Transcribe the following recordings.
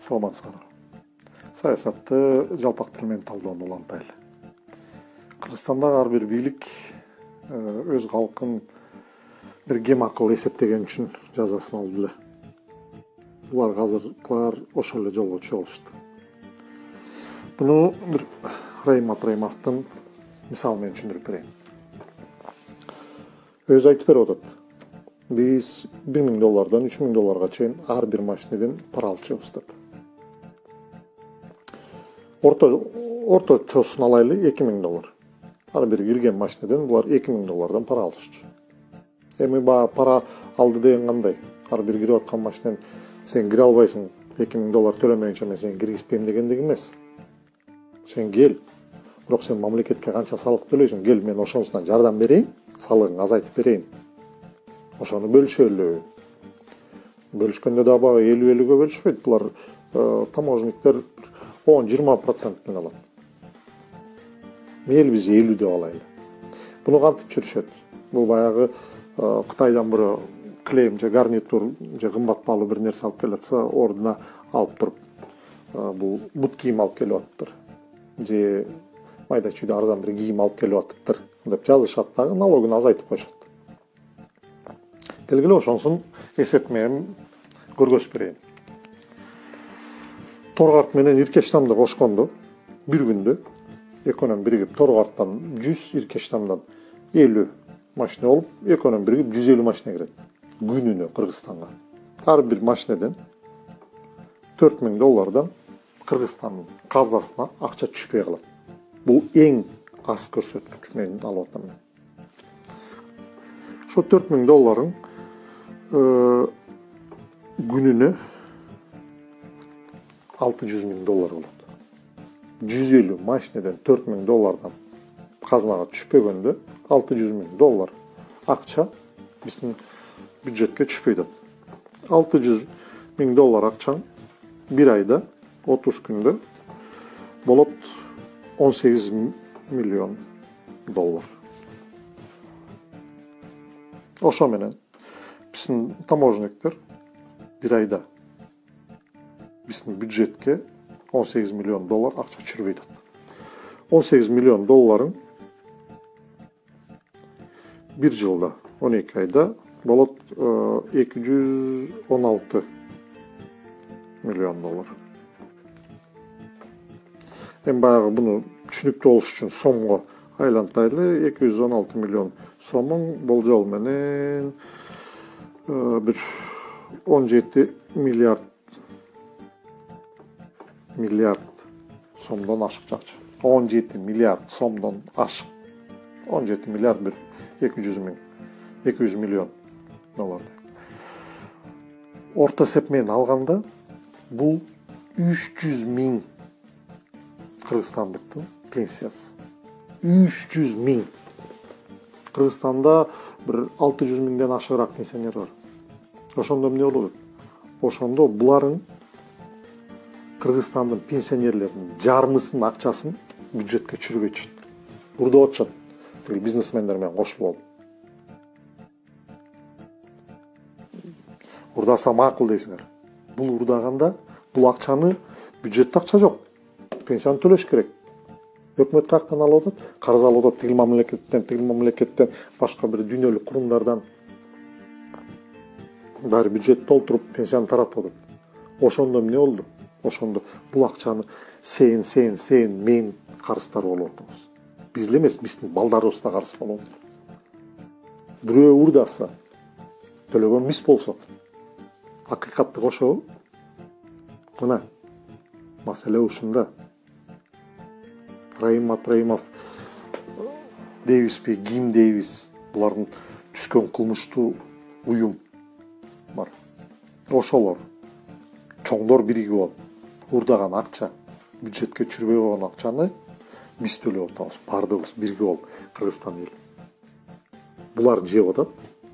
Саламатсыздар. Саясатты жалпак тил менен талдоону улантайлы. Кыргызстандагы ар бир бийлик өз калкын бир кем акыл эсептеген үчүн жазасын алды эле. Булар азыркылар ошол эле жолго түшө алышты. Буну бир Раим Матраимовдун мисалы менен түшүндүрүп берейин. Өзү айтып берип атат. Биз $1000 $3000 чейин ар бир машинеден пара алчубуз деп. Орточосун алайлы $2000. Ар бир кирген машинеден булар $2000 пара алышчу. Эми баа пара алды деген кандай? Ар бир кирип аткан машинеден сен кире албайсың, $2000 төлөмөйүнчө мен сени киргизбейм дегендик эмес. Сен кел, бирок сен мамлекетке канча салык төлөйсүң? Кел, мен ошонусунан жардам берейин, салыгыңды азайтып берейин. Ошону бөлүшөлү. Бөлүшкөндө да бага 50-50-гө бөлүшпөйт. Булар таможниктер 10-20% менен алат. Мейли биз 50 деп алайлы. Буну кантип жүрүшөт? Бул баягы Кытайдан бир клейм же гарнитур же кымбат баалуу бир нерсе алып келатса, ордуна алып туруп, бул бут кийим алып келип атыптыр. Же майда чүйдө арзан бир кийим алып келип атыптыр деп жазышат дагы, налогун азайтып коюшат. Келгиле ошонусун эсеп менен көргөзүп берейин. Торгарт менен Иркештамды кошкондо бир күндө экөөнөн биригип Торгарттан 100, Иркештамдан 50 машина болуп, экөөнөн биригип 150 машина кирет. Күнүнө Кыргызстанга. Ар бир машинеден $4000 Кыргызстандын казасына акча түшпөй калат. Бул эң аз көрсөткүч мен алып атам. Ошо $4000 күнүнө $600,000 болот. 150 машинеден $4000 казынага түшпөгөндө $600,000 акча биздин бюджетке түшпөй атат. $600,000 акчаң бир айда 30 күндө болот $18 миллион. Ошо менен биздин таможниктер бир айда биздин бюджетке $18 миллион акча түшүрбөй атат. $18 миллион бир жылда 12 айда болот $216 миллион. Эми баягы буну түшүнүктүү болуш үчүн сомго айлантайлы. 216 миллион сомун болжол менен бир 17 миллиард сомдон ашык чакчы. 17 миллиард сомдон ашык. 17 миллиард бир 200 миллион доллар. Орто эсеп менен алганда бул 300,000 кыргызстандыктын пенсиясы. 300,000. Кыргызстанда бир 600,000ден ашыгыраак пенсионер бар. Ошондо эмне болот? Ошондо буларын Кыргызстандын пенсионерлеринин жарымысынын акчасын бюджетке түшүрбөй атышат. Урдап атышат. Тил бизнесмендер менен кошулуп алып. Урдаса макул дейсиңер. Бул урдаганда бул акчаны бюджетте акча жок. Пенсияны төлөш керек. Өкмөт каяктан алып атат? Карыз алып атат, тигил мамлекеттен, башка бир дүйнөлүк курумдардан. Баары бюджет толтуруп пенсияны таратып атат. Ошондо эмне болду? Ошондо бул акчаны сен мен карыздар болуп атабыз. Биз эле эмес, биздин балдарыбыз да карыз болуп атат. Бирөө урдаса, төлөгөн биз болсок, акыйкатты кошобу? Мына маселе ушунда. Раим Матраимов дейбизби, ким дейбиз? Булардын түскөн кылмыштуу уюм бар. Ошолор чоңдор биригип алып, урдаган акча, бюджетке түшүрбөй койгон акчаны биз төлөп атабыз. Бардыгыбыз биригип алып, Кыргызстан эл. Булар жеп атат,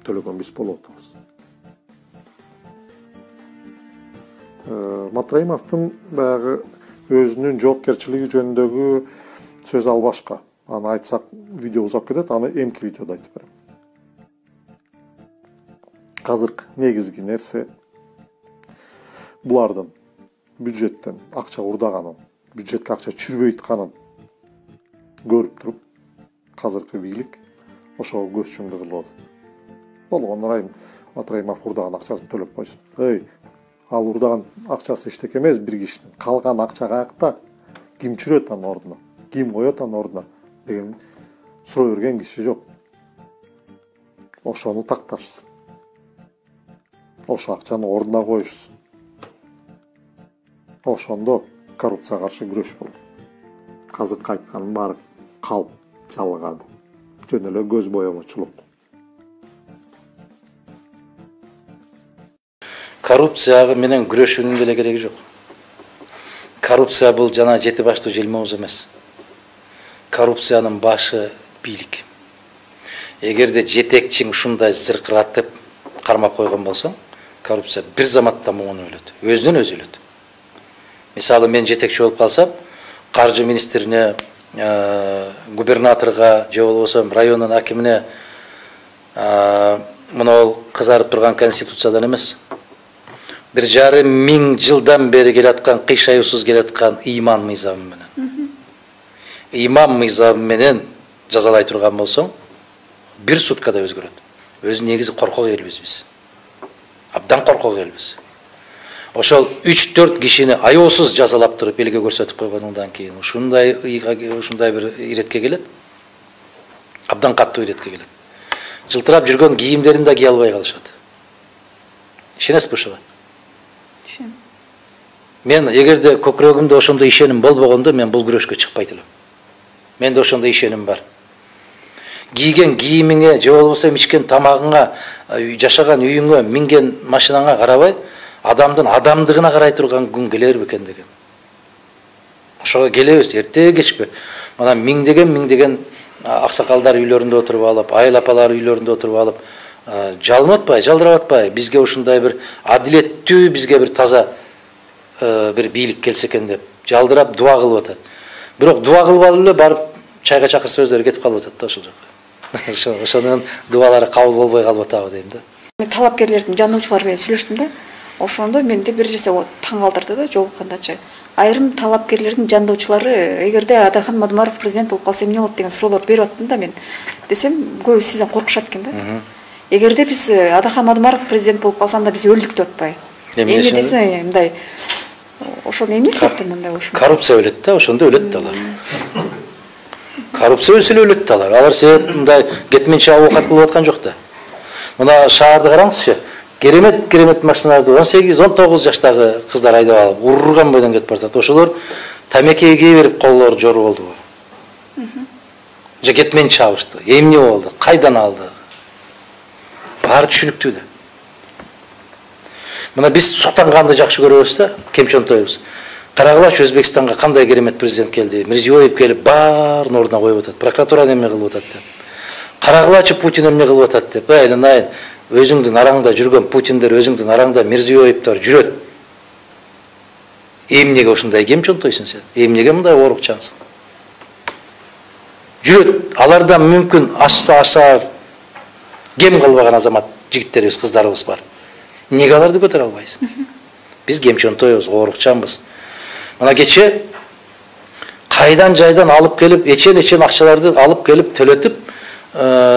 төлөгөн биз болуп атабыз. Матраимовдун баягы өзүнүн жоопкерчилиги жөнүндөгү сөз ал башка. Аны айтсак видео узап кетет, аны эмки видеодо айтып берем. Азыркы негизги нерсе булардын бюджеттен акча урдаганын, бюджетке акча чүрбөй атканын көрүп туруп, азыркы бийлик ошого көз чумду кылып атат. Болгон Райым Атраимов урдаган акчасын төлөп койсун. Ал урдаган акчасы эчтеке эмес бир кишинин. Калган акча каякта? Ким чүрөт анын ордуна? Ким коет анын ордуна? Деген суроо берген киши жок. Ошону такташсын. Ошо акчаны ордуна коюшсун. Ошондо коррупцияга каршы күрөш болот. Азыркы айтканын баары калп, жалган, жөн эле көз боямачылык. Коррупцияга менен күрөшүүнүн деле кереги жок. Коррупция бул жана жети баштуу желмоуз эмес. Коррупциянын башы бийлик. Эгерде жетекчиң ушундай зыркыратып кармап койгон болсоң, коррупция бир заматта муңун өлөт. Өзүнөн өзү өлөт. Мисалы мен жетекчи болуп калсам, каржы министрине, губернаторго же болбосо райондун акимине мына кызарып турган конституциядан эмес. 1,5 миң жылдан бери келаткан, кыйшаюусуз келаткан иман мыйзамы менен. Иман мыйзамы менен жазалай турган болсоң, бир суткада өзгөрөт. Өзү негизи коркок элбиз биз. Абдан коркок элбиз. Ошол 3-4 кишини аyoосуз жазалап туруп элге көрсөтүп койгонундан кийин ушундай бир иретке келет. Абдан каттуу иретке келет. Жылтырап жүргөн кийимдерин да кие албай калышат. Ишенесизби ушуга? Мен эгерде көкүрөгүмдө ошондой ишеним болбогондо мен бул күрөшкө чыкпайт элем. Менде ошондой ишеним бар. Кийген кийимиңе, же болбосо ичкен тамагыңа, жашаган үйүңө, минген машинаңа карабай, адамдын адамдыгына карай турган күн келер бекен деген. Ошого келебиз, эрте кечпи. Мына миңдеген аксакалдар үйлөрүндө отуруп алып, айыл апалар үйлөрүндө отуруп алып, жалынып атпай, жалдырап атпай, бизге ушундай бир адилеттүү, бизге бир таза bir бийлик келсе экен деп жалдырап дуа кылып атат. Бирок дуа кылып алып эле барып чайга чакырса өздөрү кетип калып атат да ошол жака. Ошонун дуалары кабыл болбой калып атабы дейм да. Мен талапкерлердин жандоочулары менен сүйлөштүм да. Ошондо менде бир нерсе таң калтырды да, жолуккандачы. Айрым талапкерлердин жандоочулары эгерде Адахан Мадумаров президент болуп калса эмне болот деген суроолор берип аттым да мен. Десем, көбү сизден коркушат экен да. Эгерде биз Адахан Мадумаров президент болуп калса анда биз өлдүк деп атпайбы? Эмне десе, мындай ошол эмне себептен мындай болушу? Коррупция өлөт да, ошондо өлөт да алар. Коррупция өлсө эле өлөт да алар. Алар себеп мындай кетменче оокат кылып аткан жок да. Мына шаарды караңызчы. Керемет машиналарды 18-19 жаштагы кыздар айдап алып, урган бойдон кетип баратат. Ошолор тамеке эге берип коллору жору болдубу? Же кетменче чабышты. Эмне болду? Кайдан алды? Баары түшүнүктүү да. Мына биз суктанганды жакшы көрөбүз да, кемчонтойбуз. Карагылачы Өзбекстанга кандай керемет президент келди. Мирзиёев келип баарын ордуна коюп атат. Прокуратура эмне кылып атат деп. Карагылачы Путин эмне кылып атат деп. Айылын өзүңдүн араңда жүргөн Путиндер, өзүңдүн араңда Мирзиёевдер жүрөт. Эмнеге ушундай кемчонтойсуң сен? Эмнеге мындай оорукчансың? Жүрөт. Алардан мүмкүн ашар кем кылбаган азамат жигиттерибиз, кыздарыбыз бар. Неге аларды көтөрө албайсыз? Биз кемчонтойбуз, оорукчанбыз. Мына кече кайдан жайдан алып келип, эчен акчаларды алып келип төлөтүп,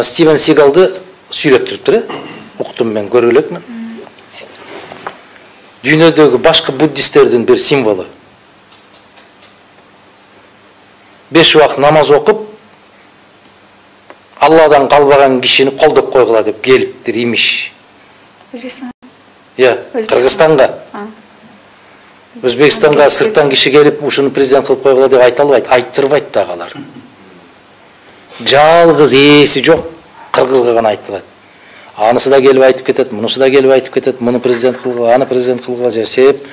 Стивен Сигалды сүйлөттүрүптүр. Уктум мен, көргүлөкмүн. Дүйнөдөгү башка буддисттердин бир символу. 5 убакыт намаз окуп, Алладан калбаган кишини колдоп койгула деп келиптир, имиш. Өзбекстан. Кыргызстанга. Өзбекстанга сырттан киши келип, ушуну президент кылып койгула деп айта албайт, айттырбайт дагы алар. Жалгыз ээси жок кыргызга гана айтылат. Анысы да келип айтып кетет, мунусу да келип айтып кетет, муну президент кылгыла, аны президент кылгыла же себеп.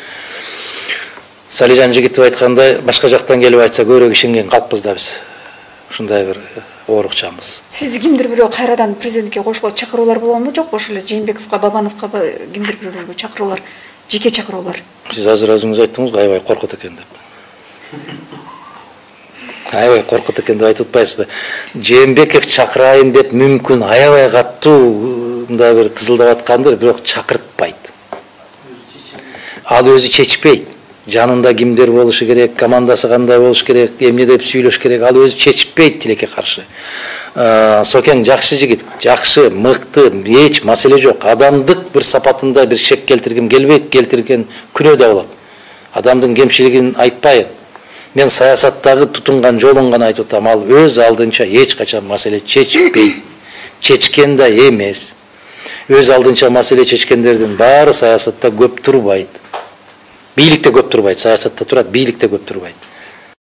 Салижан Жигитов айткандай, башка жактан келип айтса көбүрөөк ишенген калппыз да биз. Ушундай бир оорукчамыз. Сизди кимдир бирөө кайрадан президентке кошууга чакыруулар болгонбу, жокпу? Ошол эле Жээнбековго, Бабановго кимдир бирөөлөргө чакыруулар, жеке чакыруулар. Сиз азыр өзүңүз айттыңыз, аябай коркут экен деп. Аябай коркут экен деп айтып атпайсызбы? Жээнбеков чакырайын деп мүмкүн аябай каттуу мындай бир тызылдап аткандыр, бирок чакыртпайт. Ал өзү чечпейт. жанында кимдер болушу керек, командасы кандай болуш керек, эмне деп сүйлөш керек, ал өзү чечпейт тилекке каршы. Сокең жакшы жигит, жакшы, мыкты, эч маселе жок. Адамдык бир сапатында бир шек келтиргим келбейт, келтирген күнөө да болот. Адамдын кемчилигин айтпайын. Мен саясаттагы тутунган жолун гана айтып атам. Ал өз алдынча эч качан маселе чечпейт. Чечкен да эмес. Өз алдынча маселе чечкендердин баары саясатта көп турбайт. Бийликте көп турбайт, саясатта турат, бийликте көп турбайт.